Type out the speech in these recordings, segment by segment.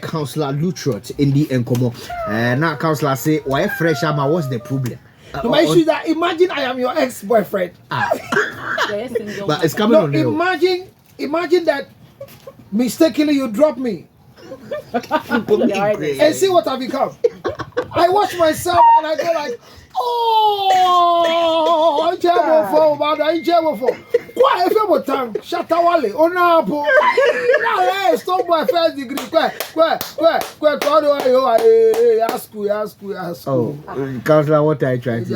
Counsellor Lutterodt in the Encomo. Now, Counsellor say, why fresh? What's the problem? No, my issue is that imagine I am your ex-boyfriend. But it's coming on. Imagine that mistakenly you drop me. And see what I become. I watch myself and I go like, oh, I'm terrible for, I'm terrible for. Why if you time? Shatta Wale, oh no, now Stonebwoy first degree. Ask you. Oh, Counsellor, what are you trying to say?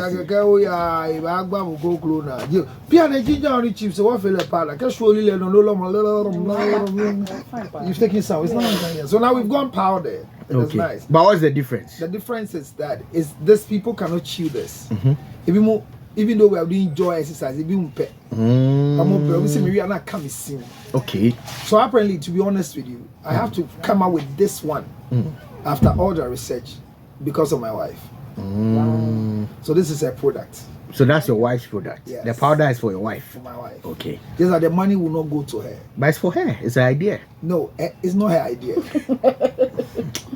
You've taken some. It's not. So now we've gone powder. That's nice. But what's the difference? The difference is that these people cannot chew this. Even though we are doing joy exercise, we are not coming soon. Okay. So apparently, to be honest with you, I have to come up with this one after all the research because of my wife. So this is a product. So that's your wife's product. Yes. The powder is for your wife. For my wife. Okay. Just that the money will not go to her. But it's for her. It's an idea. No, it's not her idea.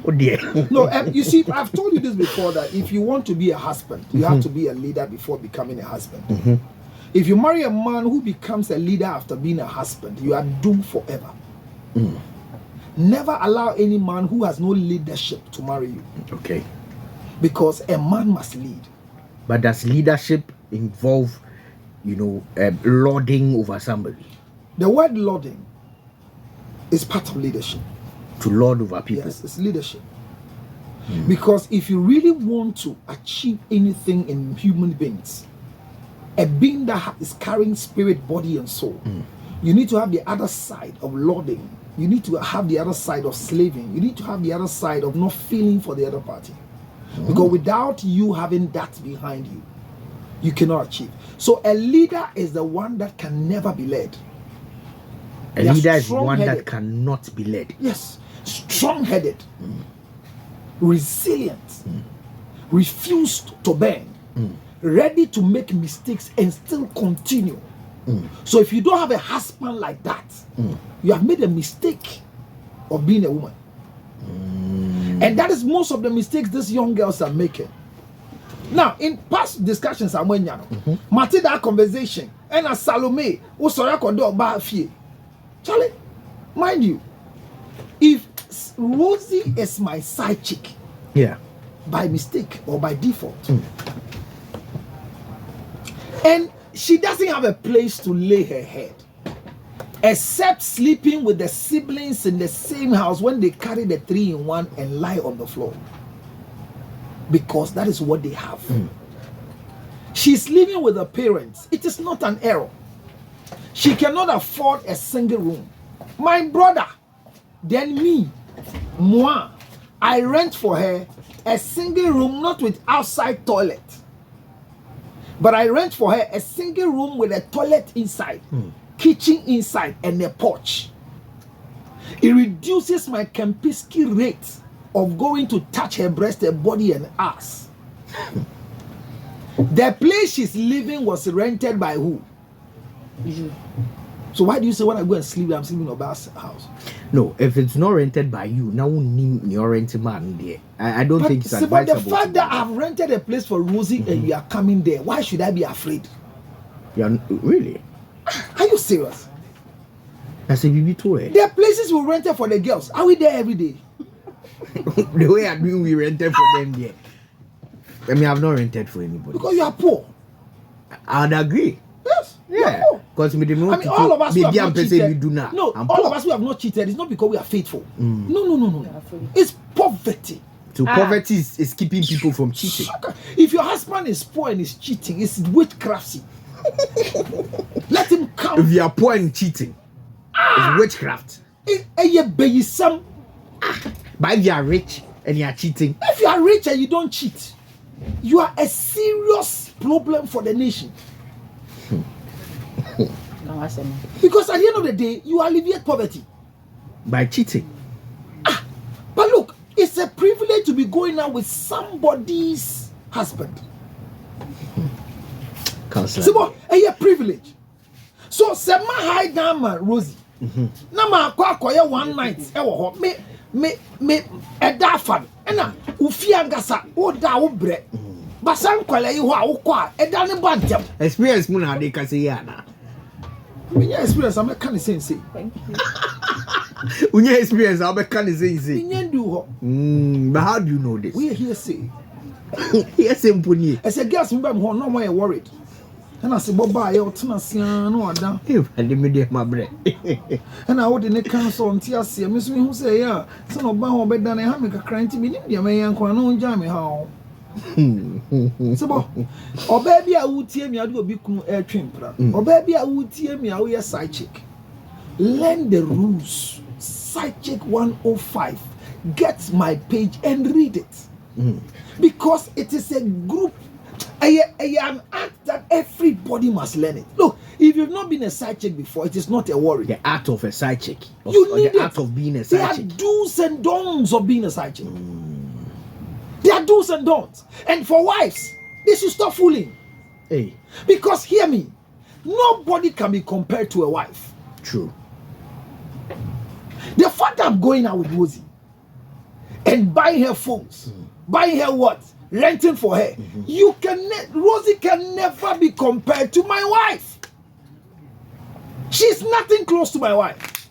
Oh dear. No, you see, I've told you this before that if you want to be a husband, you have to be a leader before becoming a husband. If you marry a man who becomes a leader after being a husband, you are doomed forever. Never allow any man who has no leadership to marry you. Okay. Because a man must lead. But does leadership involve, lording over somebody? The word lording is part of leadership. To lord over people? Yes, it's leadership. Because if you really want to achieve anything in human beings, a being that is carrying spirit, body, and soul, you need to have the other side of lording. You need to have the other side of slaving. You need to have the other side of not feeling for the other party. Because without you having that behind you, you cannot achieve. So a leader is the one that can never be led. A leader is one that cannot be led. Yes. Strong-headed. Resilient. Refused to bend. Ready to make mistakes and still continue. So if you don't have a husband like that, you have made a mistake of being a woman. And that is most of the mistakes these young girls are making. Now, in past discussions, I went, Martin, that conversation, and a Salome, who saw Charlie, mind you, if Rosie is my side chick, by mistake or by default, and she doesn't have a place to lay her head, except sleeping with the siblings in the same house when they carry the 3-in-1 and lie on the floor. Because that is what they have. She's living with her parents. It is not an error. She cannot afford a single room. My brother, then me, moi, I rent for her a single room, not with outside toilet. But I rent for her a single room with a toilet inside. Kitchen inside and a porch. It reduces my Kempinski rate of going to touch her breast, her body, and ass. The place she's living was rented by who? You. So why do you say when I go and sleep, I'm sleeping in a house? No, if it's not rented by you, now you're renting man there. I don't think it's advisable. But the fact that I've rented a place for Rosie and you are coming there, why should I be afraid? You're really? Are you serious? That's a BB tour. There are places we rented for the girls. Are we there every day? The way I'm doing, we rented for them there. I mean, I've not rented for anybody. Because you are poor. I'd agree. Yes. Yeah. Because all of us who have not cheated. No, all of us who have not cheated, it's not because we are faithful. No. It's poverty. So poverty is keeping people from cheating. If your husband is poor and is cheating, it's witchcrafty. Let him count. If you are poor and cheating, it's witchcraft. But if you are rich and you are cheating, if you are rich and you don't cheat, you are a serious problem for the nation. Because at the end of the day, you alleviate poverty by cheating. But look, it's a privilege to be going out with somebody's husband. Counsellor, a privilege. So Sema high down man Rosie, na ma akwa one night e wo ho me eda fan na ufi angasa wo da wo bre basan kwale yi ho a wo kwa eda ne bantem experience mu na de ka say ya na Unya experience am can say. Thank you. Unya experience am can say. Unya do ho. But how do you know this? We hear say. Hear simple ni. As a girls mbam ho no more worried. And I say boba ye otena sia no ada. And the media my bre. And I would in the council on tia say me so me hu say ya. So no ba ho be dan e ha me kakra nti bi ni dia me yan kwa no nja me ha. So bo oba bi a wutie mi ade obi kun e twempra. Oba bi a wutie mi a wo ye side chick. Learn the rules. Side chick 105. Get my page and read it. Because it is a group, an act that everybody must learn it. Look, if you've not been a side chick before, it is not a worry. The art of a side chick. You need the it. art of being a There side are chick. do's and don'ts of being a side chick. There are do's and don'ts. And for wives, they should stop fooling. Hey, Because hear me, nobody can be compared to a wife. true. The fact I'm going out with Rosie and buying her phones, buying her what? Renting for her. Rosie can never be compared to my wife. She's nothing close to my wife.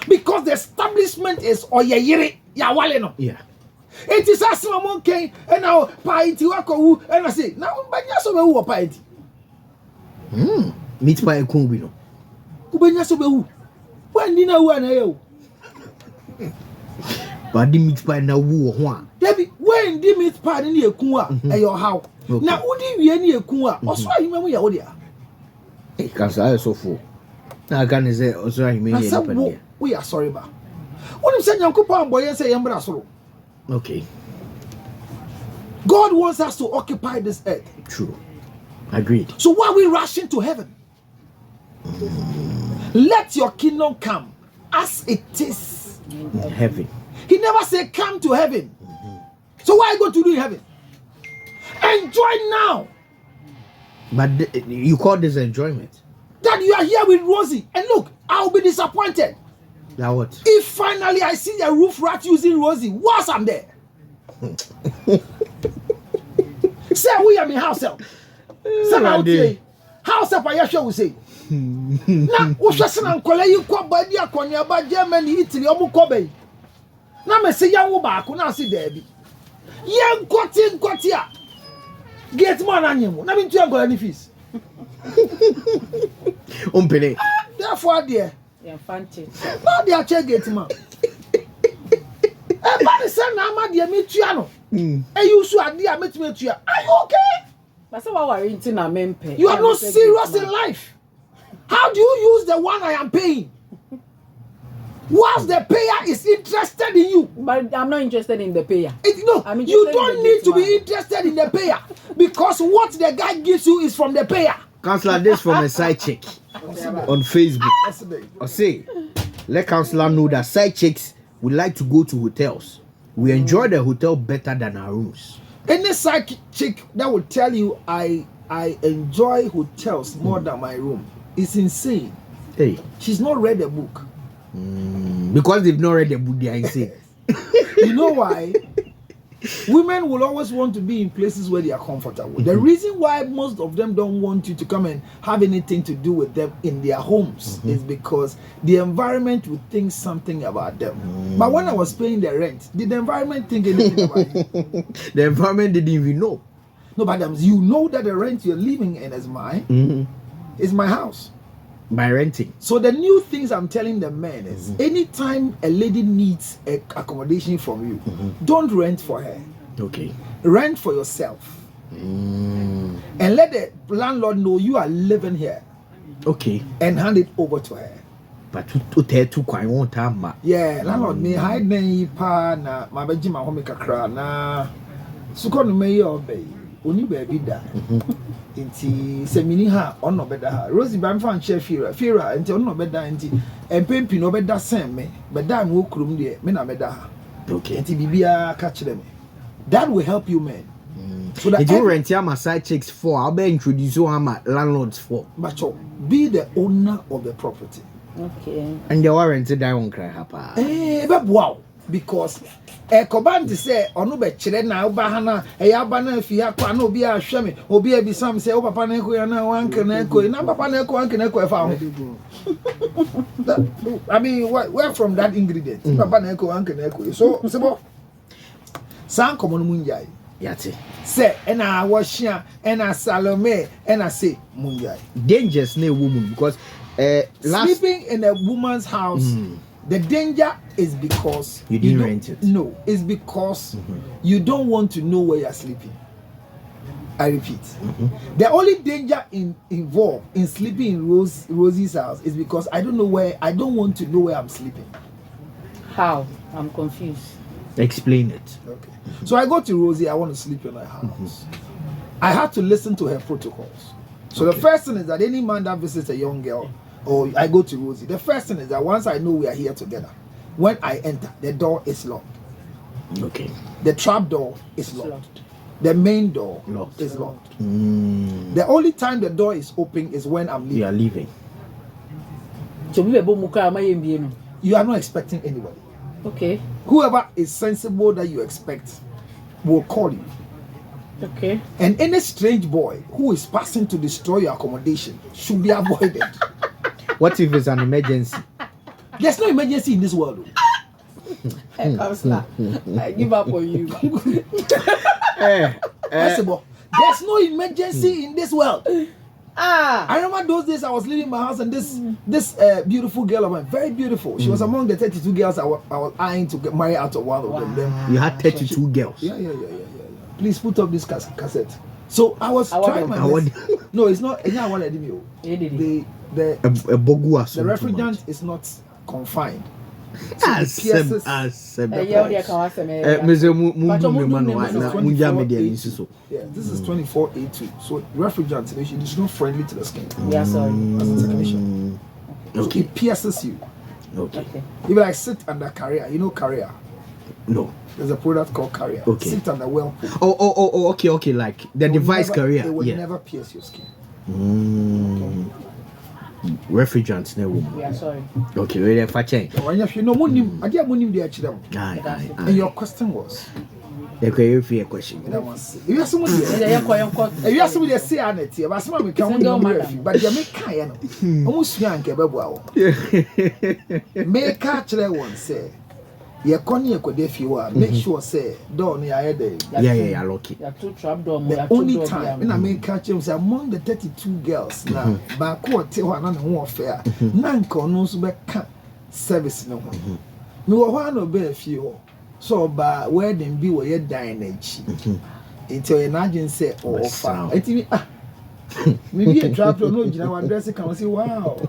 Because the establishment is oyeyere ya wale no. Yeah. It is as someone came and now paiti wako and I say, now banya so be wo paiti. Meet by a kumbi no. Ubenya so be wo. When dina wo na ye wo. But the meet by na wu ho. Debi when di meat pie ni ekun a e your how. Na udi wie ni ekun a oso ahima mu ya wo dia. Hey, Counsellor so full. Na can say also I mean Na we are sorry ba. Wonim say Nyankopon boye say yembra soro. Okay. God wants us to occupy this earth. True. Agreed. So why are we rushing to heaven? Let your kingdom come as it is In heaven. He never said come to heaven. So what are you going to do in heaven? Enjoy now But you call this enjoyment? that you are here with Rosie. And look, I'll be disappointed That what? if finally I see the roof rat using Rosie whilst I'm there. Say we are in house help. Say now house help I sure will say. Na wo hwese na nkola yi kwa badi akonia ba Germany Italy omu kobe. Na me se ya wo ba ko na se daabi. Ye nkoti a. Get man anyemo. Na bi ntu nkola ni fees. Umpene. Therefore there. Yeah, fancy. Ba dia che gate man. E ba se na ama dia metua no. E you so ade a metumi atua. Are you okay? But so what worry into na mempe. You are not serious in life. How do you use the one I am paying? Whilst the payer is interested in you. But I'm not interested in the payer. You don't need to be interested in the payer because what the guy gives you is from the payer. Counsellor, this from a side chick on Facebook. I say, let Counsellor know that side chicks would like to go to hotels. We enjoy the hotel better than our rooms. Any side chick that will tell you I enjoy hotels more than my room is insane. Hey. She's not read a book. Because they've not read the book, they are insane. You know why? Women will always want to be in places where they are comfortable. The reason why most of them don't want you to come and have anything to do with them in their homes is because the environment would think something about them. But when I was paying the rent, did the environment think anything about you? The environment didn't even know. No, madam, you know that the rent you're living in is mine. It's my house. By renting. So the new things I'm telling the men is anytime a lady needs a accommodation from you, don't rent for her. Okay. Rent for yourself. And let the landlord know you are living here. Okay. And hand it over to her. But to tell to quite one time. Yeah, landlord me hide me pa na ma beji ma home kakra na suko no me obey. Oni baby da. Inti se mini ha ono beda ha. Rosie ban fan share Fira inti ono beda inti empempi no beda sen me. Beda me okrum de me na beda ha. Okay. Inti bibia ka kire me. That will help you men. So that you rent your side chicks for, I'll be introduce you my landlords for. But be the owner of the property. Okay. And the warranty die won't cry hapa. But wow, because a command to say, or no bet, now Bahana, a yabana, if you have no be a shame, or be a some say, oh, Papa Neko, and one can echo, and Papa Neko, one can echo. I mean, where from that ingredient? Papa Neko, one can echo. So, San common munjai. Yati. Say, and I was here, and I Salome, and I say, munjai. Dangerous ne woman because Sleeping in a woman's house. The danger is because you didn't rent it. No, it's because you don't want to know where you're sleeping. I repeat. The only danger involved in sleeping in Rosie's house is because I don't want to know where I'm sleeping. How? I'm confused. Explain it. Okay. So I go to Rosie, I want to sleep in her house. I have to listen to her protocols. So the first thing is that any man that visits a young girl, or I go to Rosie, the first thing is that once I know we are here together, when I enter, the door is locked. Okay. The trap door is locked. The main door is locked. The only time the door is open is when I'm leaving. You are leaving. So You are not expecting anybody. Okay. Whoever is sensible that you expect will call you. Okay. And any strange boy who is passing to destroy your accommodation should be avoided. What if it's an emergency? There's no emergency in this world. Counsellor, I give up on you. Possible. There's no emergency in this world. I remember those days I was leaving my house and this beautiful girl of mine, very beautiful. She was among the 32 girls I was eyeing to get married out of one of them. You had 32 girls. Yeah. Please put up this cassette. So I was trying my best. No, it's not. It's not one of them. The refrigerant is not confined. So this is 24A2. So refrigerant is not friendly to the skin. Yeah, sorry. As a technician. So it pierces you. Okay. If I sit under Carrier, you know Carrier? No. There's a product called Carrier. Okay. Sit under Whirlpool. Okay. Like the device Carrier. It will never pierce your skin. Refrigerants never. Yeah, sorry. Okay, we're fetching. And your question was? The query question. You are someone you are somebody say anity, but some of come but you make kind almost young make catch one say. You make sure say door near head. Yeah, lucky. The only time when I make catch him say among the 32 girls now, back what tell one and warfare, none knows back service no one. No one obey few. So by wedding be where you dine until an agent say oh far. Maybe a trap no one dressing can say wow.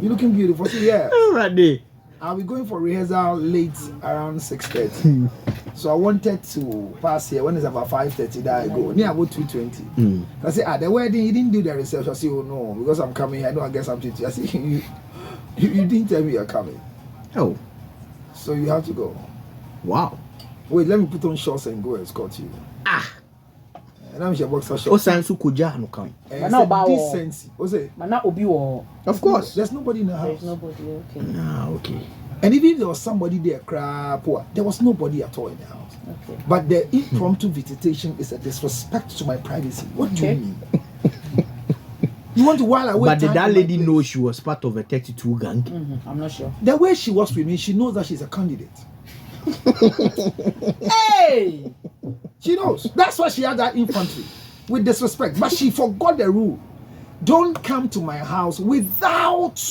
You looking beautiful. So yeah. Ready. I'll be going for rehearsal late around 6:30. So I wanted to pass here when it's about 5:30 that I go. Near about 2:20. I say, the wedding, you didn't do the reception. I say, oh no, because I'm coming, I know I get something to. I say, you didn't tell me you're coming. Oh. So you have to go. Wow. Wait, let me put on shorts and go escort you. And I'm your boxer shorts. O sansu kuja no come. Decency. Of course. There's nobody in the house. There's nobody, okay. Okay. And even if there was somebody there, there was nobody at all in the house. Okay. But the impromptu visitation is a disrespect to my privacy. What do you mean? You want to while away. But did that lady know she was part of a 32 gang? I'm not sure. The way she was with me, she knows that she's a candidate. Hey! She knows. That's why she had that infantry with disrespect. But she forgot the rule. Don't come to my house without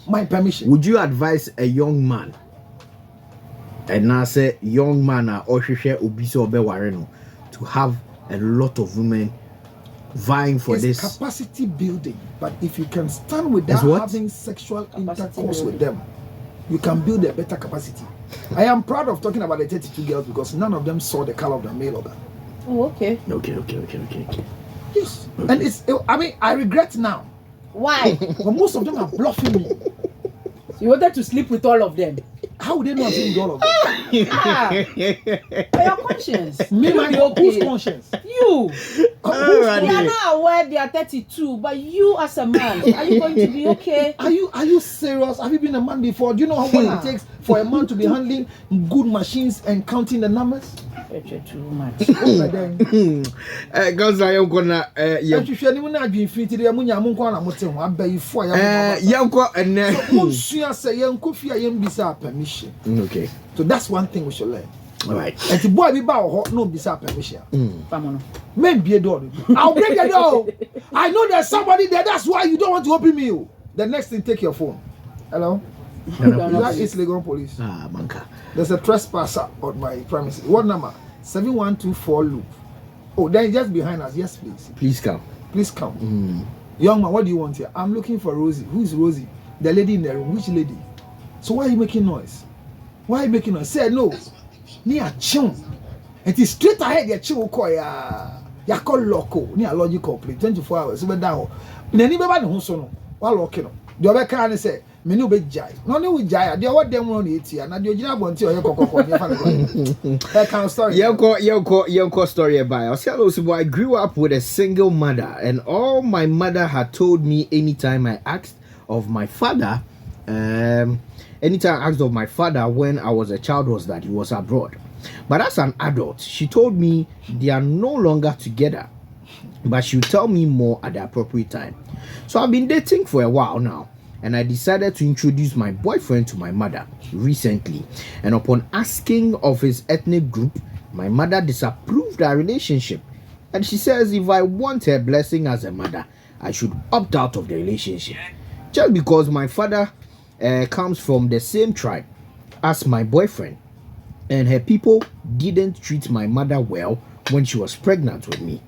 my permission. Would you advise a young man? And I say young man or to have a lot of women vying for it's this capacity building. But if you can stand without having sexual intercourse with them, you can build a better capacity. I am proud of talking about the 32 girls because none of them saw the color of the male organ. Oh, okay. Okay. Yes. And I regret now. Why? But most of them are bluffing me. You wanted to sleep with all of them? How would they know I'm saying all of that? Your conscience. Me, my whose conscience? You. Alright. They are not aware they are 32, but you as a man, are you going to be okay? Are you serious? Have you been a man before? Do you know how long it takes for a man to be handling good machines and counting the numbers? You're too much. Guys, I am gonna You should even not be fit to the Amunya Munkwana Motel. I bet you for Yanko and Monsieur say young coffee and bisa permission. okay. So that's one thing we should learn. All right. And the boy be bow no bisa permission. Come Men be a door. I'll break the door. I know there's somebody there. That's why you don't want to open me. The next thing, take your phone. Hello? Is that East Legon Police? Ah, manka. There's a trespasser on my premises. What number? 7124 loop. Oh, then just behind us. Yes, please. Please come. Please come. Young man, what do you want here? I'm looking for Rosie. Who is Rosie? The lady in the room. Which lady? So why are you making noise? Why are you making noise? Say no. Near chum. It is straight ahead. Your chum call ya call loco. Near logical play 24 hours. So we're down. Anybody who's so no. While walking. The other can say. Me no be jai. No ni we jai. They what them run it here. Na the original bonti or yoko. That kind of story. Yoko story about. I grew up with a single mother, and all my mother had told me anytime I asked of my father, when I was a child was that he was abroad. But as an adult, she told me they are no longer together, but she'll tell me more at the appropriate time. So I've been dating for a while now. And I decided to introduce my boyfriend to my mother recently. And upon asking of his ethnic group, my mother disapproved our relationship. And she says if I want her blessing as a mother, I should opt out of the relationship. Just because my father comes from the same tribe as my boyfriend. And her people didn't treat my mother well when she was pregnant with me.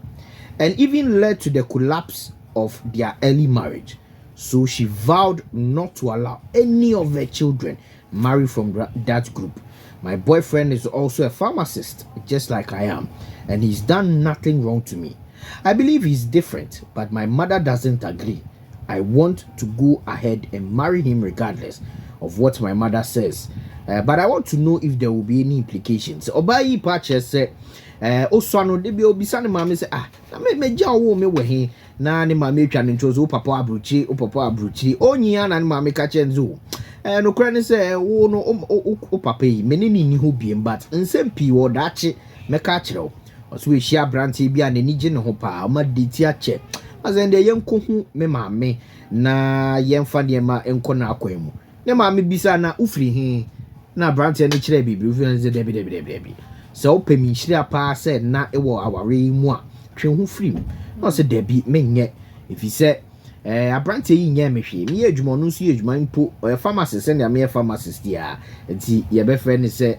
And even led to the collapse of their early marriage. So she vowed not to allow any of her children marry from that group. My boyfriend is also a pharmacist, just like I am, and he's done nothing wrong to me. I believe he's different, but my mother doesn't agree. I want to go ahead and marry him regardless of what my mother says. But I want to know if there will be any implications. Obayi Pache said, Oswano de be obisane mama say na me jawo me we he na ne mama twa ne ntozo o papa abruchi onyia na ne mama ka chenzo no kra ne say wo no o papa yi me ne ni ho biem but nsem pi wo dache me ka kire o so we share branch bi a ne nige ne ho pa ma deti ache azende yenko hu me mama na yemfa ne ma enko na akwemu ne mama bisa na ufri he na branch ne kire bibiri ufri ne debi so pemi shira pa said na ewo aware mu a twen ho frim no se debi menye if he said abrante yi nya mehwe me adwuma no so adwuma mpo pharmacist and me pharmacist ya enti ye be friend ni say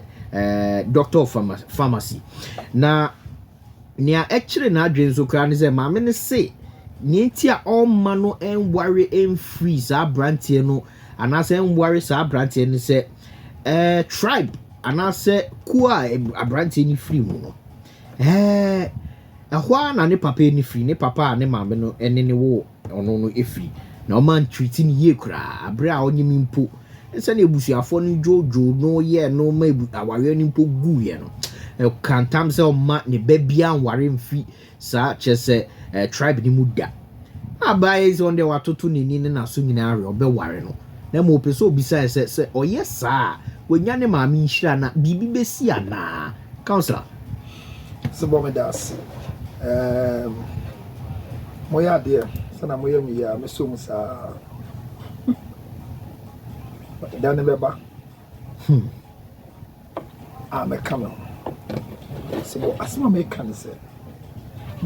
doctor of pharmacy na nia actually na adwen so kra ni say ma me ne say ni enti a all mano en worry en freeze abrante no anase en worry sa abrante ni say tribe anase kuwa abrante ni free mu no ehwa na ne papa ni free ne papa ne maame no ene ne wo ono no efree na o man treat ni ye kura abre a onye mimpo ense na ebusuafo no jojo no ye no ma aware ni mpo gu ye no kantam se o ma ne babia anware mfi sa chese tribe ni muda abaye is on the watoto ni na so nyina are obeware no na mo pese obisa se o yes sir wenya ne maame nhira na bibi besi ana counselor so bombe das moya dia sana moya mi ya meso musa da ne beba me come so asma me kan se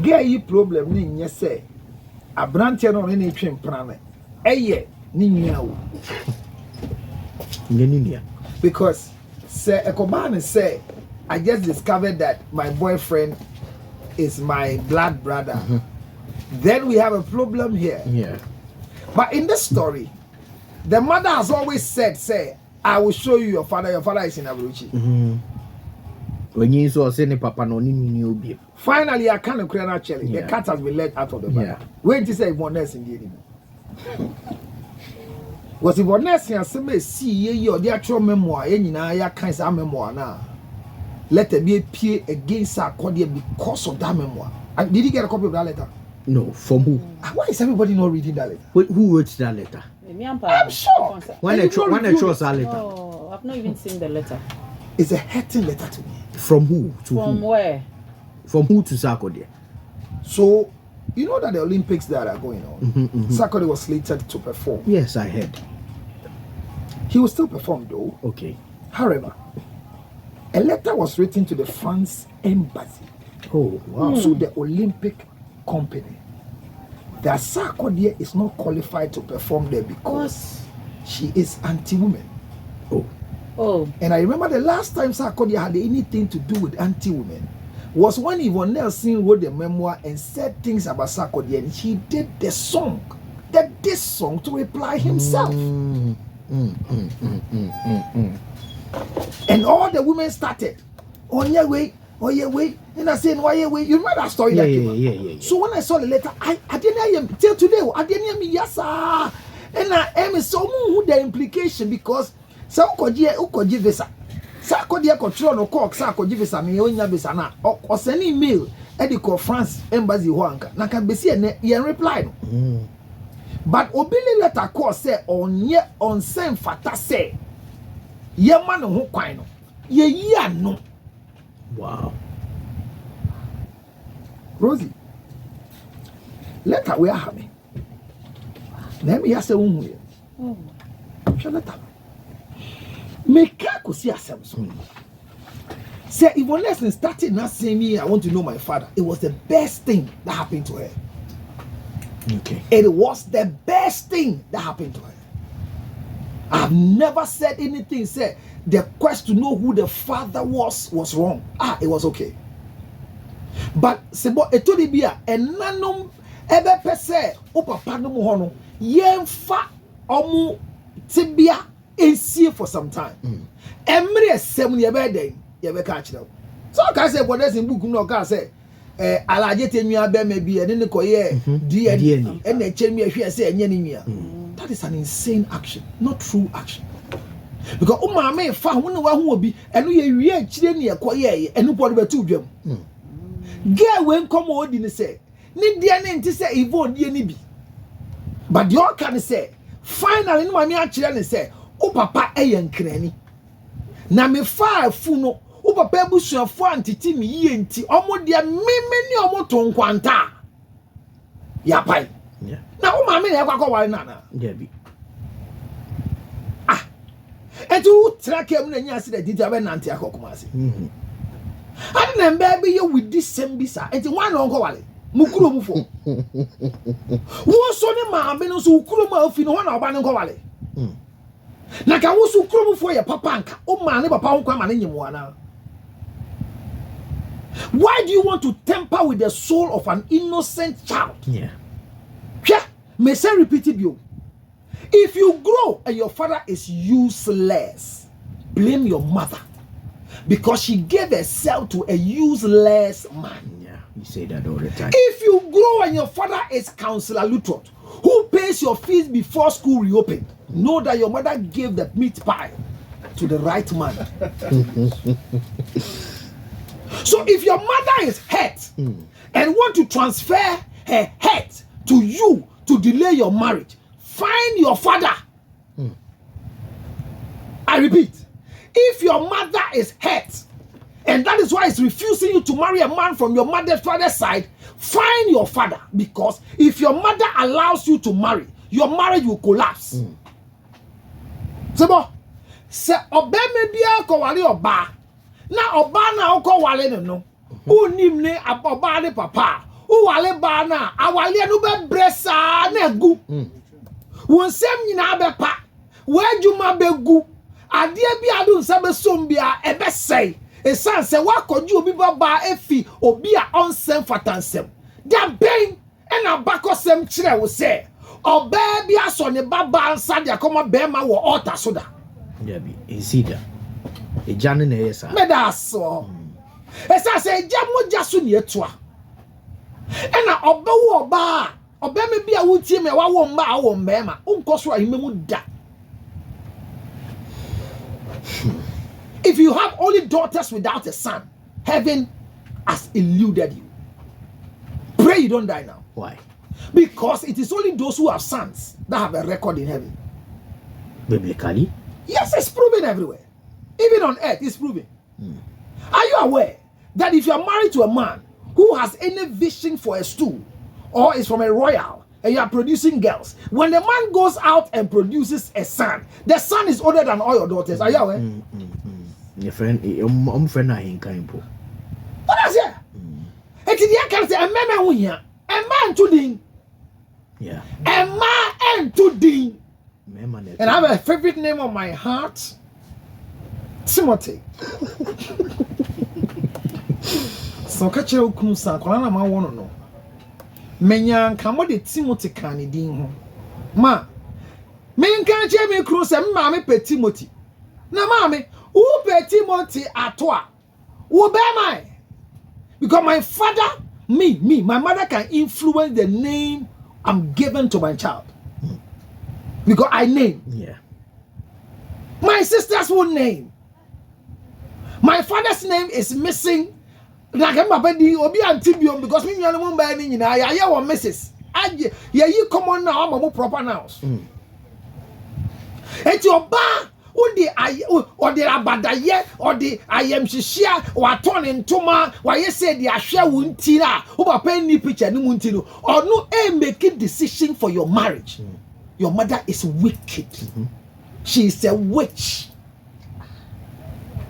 get yi problem ni nye se abrante no ne twem prane eye ni nua wo ngeni because say Ekobane say I just discovered that my boyfriend is my blood brother. Then we have a problem here. Yeah. But in this story, the mother has always said, say, I will show you your father. Your father is in Abuchi. When you saw any papa no ni finally, I can't clear actually. The cat has been let out of the bag. Yeah. When you say one else in the anymore. Was if one nurse and some see ye or the actual memoir, any na kinds of memoir now. Let there be a peer against Sarkodia because of that memoir. Did you get a copy of that letter? No, from who? Why is everybody not reading that letter? Who wrote that letter? I'm sure. When I trust that letter. No, I've not even seen the letter. It's a hurting letter to me. From who? From where? From who to Sarkodia? So, you know that the Olympics that are going on, Sarkodia was slated to perform. Yes, I heard. He will still perform though. Okay. However, a letter was written to the France embassy. Oh, wow. To the Olympic company that Sarkodia is not qualified to perform there because she is anti-woman. Oh. And I remember the last time Sarkodia had anything to do with anti-women was when Yvonne Nelson wrote the memoir and said things about Sarkodia, and she did the song, this song to reply himself. And all the women started, on your way, and I said, why your way? You remember that story? Yeah. So when I saw the letter, I didn't hear him till today. I didn't hear me, yes, sir. And I am so who the implication because so ukoji visa. Sarkodia control no call Sarkoji visa me onya visa na or send email e di call France embassy ho anka na kan be see ne ye reply no. But obili letter call say on send fata say ye man ho kwan no ye yi ano. Wow. Rosie, letter we are having. Let me ask you. Oh. Letter. Make a see ourselves. Say, if one lesson started not saying me, I want to know my father. It was the best thing that happened to her. Okay. It was the best thing that happened to her. I've never said anything. Say the quest to know who the father was wrong. It was okay. But sebo etodi bia enanom ebe pese o papa no mo hono yemfa omu tibia ensie for some time. Emre esem ye be den ye be ka kire. So ka say what is in book no ka say alaje tenua be ma bi ene ne koye DNA e na chemi ahwe say enye ne nua. That is an insane action, not true action. Because o ma me fa ho ne wa ho obi eno ye wie kire ne ye koye eno bodo be tu dwam. Girl when come odi ne say ni dia ne nti say Yvonne die ni bi. But the all can say finally no ma me a kire ne say o papa eyenkrani na me fa afu no o papa ebusuafo antiti mi yie nti omo dia memeni omo to nkwanta ya pai na o ma me na yakwa wale na Debi etu trakem na nya se da didi abe nante akokoma ase ade na mba be ye with this same bisa enti wan no nko wale mukuro mu fo wo so ne ma be no so ukuro ma afi no ho na oba ne nko wale na ka wo so ukuro mu fo ye papa anka o ma ne papa ho kwa ma ne nyimo ana. Why do you want to tamper with the soul of an innocent child? Yeah. May say repeat it you. If you grow and your father is useless, blame your mother because she gave herself to a useless man. Yeah, you say that all the time. If you grow and your father is Counsellor Lutterodt, who pays your fees before school reopened, know that your mother gave the meat pie to the right man. So if your mother is hurt and want to transfer her hurt to you to delay your marriage, find your father. I repeat, if your mother is hurt and that is why it's refusing you to marry a man from your mother's father's side, find your father, because if your mother allows you to marry, your marriage will collapse. Sebo, se obe me bia ko wale oba na oba na ko wale no unim ne oba ne papa u wale ba na awale no be bresa na egu won sem nyina be pa wadwuma be gu ade bia do nsa be som bia e be sei esan se wakoju obi baba efi obi a onsem fatansem da ben e na bakosem kire wo se oba bia so ne baba nsa de akoma be ma wo altar so da. Yeah, is it that? A Johnny Nessa. Medaso. Esa se jamo jasu ni etua. Ena oba wo oba. Oba me bia wutie me wa wo mba wo mbema. Unko so ahime mu da. If you have only daughters without a son, heaven has eluded you. Pray you don't die now. Why? Because it is only those who have sons that have a record in heaven. Biblically? Yes, it's proven everywhere. Even on earth, it's proven. Are you aware that if you are married to a man who has any vision for a stool or is from a royal and you are producing girls, when the man goes out and produces a son, the son is older than all your daughters. Are you aware? Your friend, friend, I ain't kind of. What is it? It's the can say a man who here, a man to ding. Yeah. A man to ding. And I have a favorite name on my heart. Timothy. So catch your kunsa, Kolana ma wono no. Menya kamo de Timothy kan din ho. Ma. Men kan che me kru se ma me pe Timothy. Na ma me, who pe Timothy atoa? Who be my? Because my father, my mother can influence the name I'm given to my child. Because I name. Yeah. My sister's own name. My father's name is missing. Like I'm obi antibium because me nyane mo ba ni nyina ya ye wo Mrs. Aje ye yi common now am proper nouns. Et your ba odi or the abadaye or the ayem hihia wa ton ntoma wa ye say the ahwe wo ntira wo papa ni picture ni mu ntiro or no make a decision for your marriage. Your mother is wicked. She is a witch.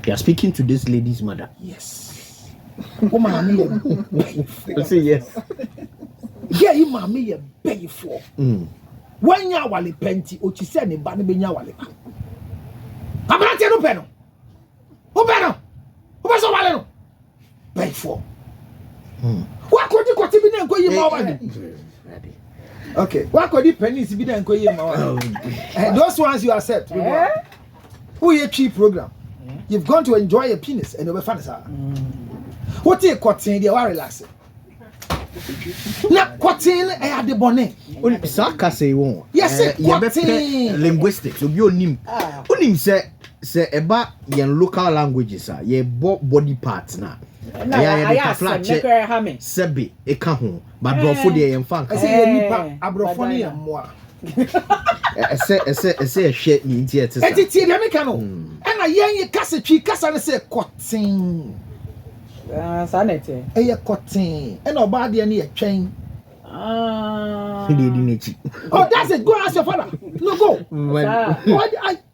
You are speaking to this lady's mother. Yes. Say yes. Yeah, you mammy you beg for. When ya wale penti, o chi se ne ba ne benya wale pa. Abrante no peno. O peno. O ba so wale no. Beg for. Wa ko di bi na nko yi ma wale. Okay. Wa ko di pennies bi na nko yi ma wale. Those ones you accept. Who ye cheap program. You've gone to enjoy a penis and you'll be fun. What is cotton? They are relaxing. Now, cotton, I had the bonnet. Saka say won. Yes, cotton. Linguistics. So you nim. Unim say about yen local languages. Ye body parts na. I asked him. Sebi eka ho. But brofo de yen fan. I say ye nipa abrofo ne moi. I say a shit ni nti etisa. Enti de me ka no. And I yen kasa twi kasa ne say cotton. Sanete. Eye cotton. And oba de ne ye twen. Oh, that's it. Go ask your father. No, go.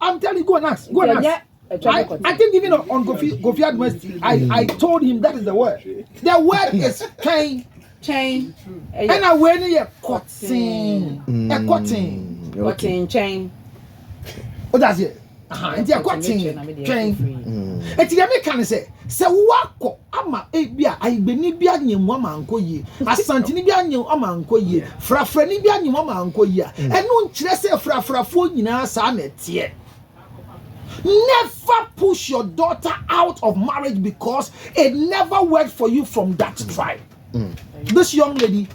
I'm telling you, go and ask. Go and ask. I think even on Gofi University, I told him that is the word. The word is chain. Chain. And I wear a cotton. A cotton. Cotton chain. Oh, that's it. And they are cotton chain. And the American say, wako ama ebia aibeni bia nyemwa manko yi asantini bia nyem amanko yi frafrani bia nyem amanko yi enu nkyere se frafrafo nyina sa na tie. Never push your daughter out of marriage because it never worked for you from that tribe. This young lady,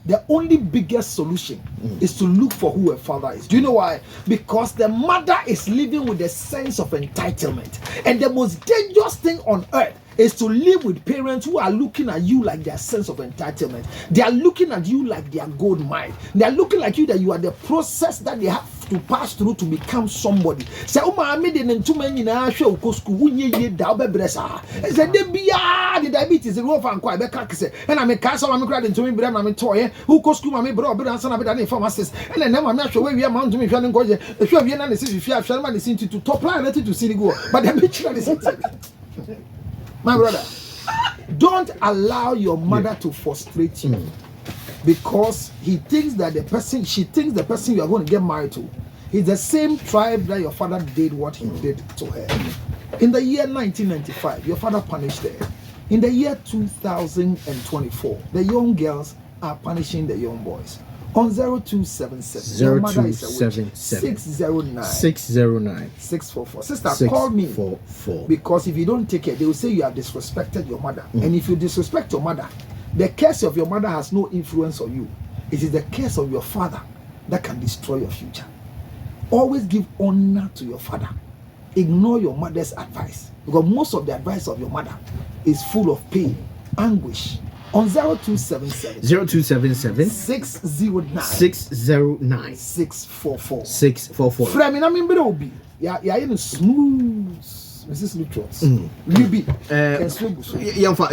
the only biggest solution is to look for who her father is. Do you know why? Because the mother is living with a sense of entitlement. And the most dangerous thing on earth is to live with parents who are looking at you like their sense of entitlement. They are looking at you like their gold mine. They are looking like you that you are the process that they have to pass through to become somebody. Say, "Oh my, I made an intumen in a show. School, ye da bebresa." Say, "The the diabetes is rough and quite back." And I'm a cancer. I'm crying to me, but I'm a toy. Who go school? I'm a bro, but I'm son of a pharmacist. And then I'm not sure where we are mounting me. If you're going, if you're not listening, if you're not listening to top line, let it to see the go. But the bitch is my brother, don't allow your mother to frustrate you because she thinks the person you are going to get married to is the same tribe that your father did what he did to her. In the year 1995, your father punished her. In the year 2024, the young girls are punishing the young boys. On 0277, your mother is a witch. 609 644. Sister, call me. Because if you don't take it, they will say you have disrespected your mother. And if you disrespect your mother, the curse of your mother has no influence on you. It is the curse of your father that can destroy your future. Always give honor to your father. ignore your mother's advice, because most of the advice of your mother is full of pain, anguish. On 0277 609 644. Frame na me be ya in smooth Mrs. Lutterodt. You be. Yamfa.